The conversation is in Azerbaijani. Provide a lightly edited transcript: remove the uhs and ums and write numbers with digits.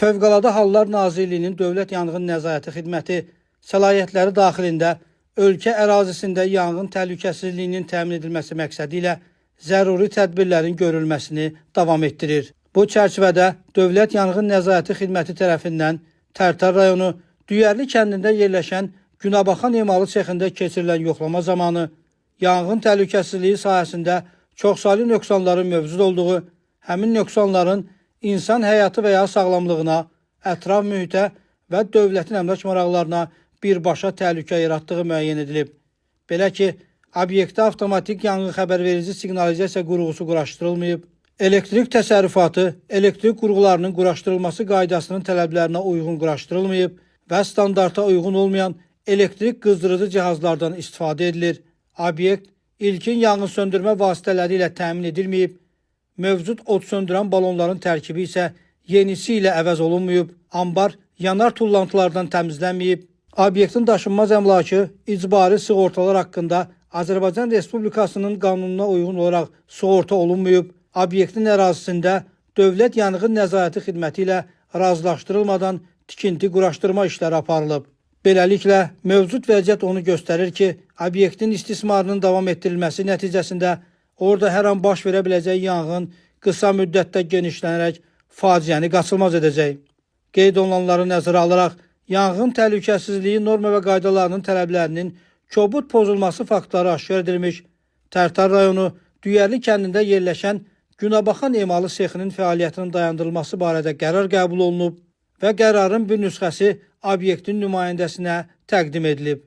Fövqəladə Hallar Nazirliyinin Dövlət Yanğın Nəzarəti Xidməti səlahiyyətləri daxilində ölkə ərazisində yanğın təhlükəsizliyinin təmin edilməsi məqsədi ilə zəruri tədbirlərin görülməsini davam etdirir. Bu çərçivədə Dövlət Yanğın Nəzarəti Xidməti tərəfindən Tərtər rayonu Düyərli kəndində yerləşən Günəbaxan emalı sexində keçirilən yoxlama zamanı yanğın təhlükəsizliyi sahəsində çoxsaylı nöqsanların mövcud olduğu, həmin nöqsanların insan həyatı və ya sağlamlığına, ətraf mühitə və dövlətin əmlak maraqlarına birbaşa təhlükə yaratdığı müəyyən edilib. Belə ki, obyektdə avtomatik yanğın xəbərverici siqnalizasiya qurğusu quraşdırılmayıb, elektrik təsərrüfatı, elektrik qurğularının quraşdırılması qaydasının tələblərinə uyğun quraşdırılmayıb və standarta uyğun olmayan elektrik qızdırıcı cihazlardan istifadə edilir. Obyekt ilkin yanğın söndürmə vasitələri ilə təmin edilməyib, mövcud od söndürən balonların tərkibi isə yenisi ilə əvəz olunmayıb, ambar yanar tullantılardan təmizlənməyib, obyektin daşınmaz əmlakı icbari sığortalar haqqında Azərbaycan Respublikasının qanununa uyğun olaraq sığorta olunmayıb, obyektin ərazisində Dövlət Yanğın Nəzarəti Xidməti ilə razılaşdırılmadan tikinti quraşdırma işləri aparılıb. Beləliklə, mövcud vəziyyət onu göstərir ki, obyektin istismarının davam etdirilməsi nəticəsində orada hər an baş verə biləcək yanğın qısa müddətdə genişlənərək faciəni qaçılmaz edəcək. Qeyd olunanları nəzərə alaraq, yanğın təhlükəsizliyi norma və qaydalarının tələblərinin kobud pozulması faktları aşkar edilmiş, Tərtər rayonu Düyərli kəndində yerləşən Günəbaxan emalı sexinin fəaliyyətinin dayandırılması barədə qərar qəbul olunub və qərarın bir nüsxəsi obyektin nümayəndəsinə təqdim edilib.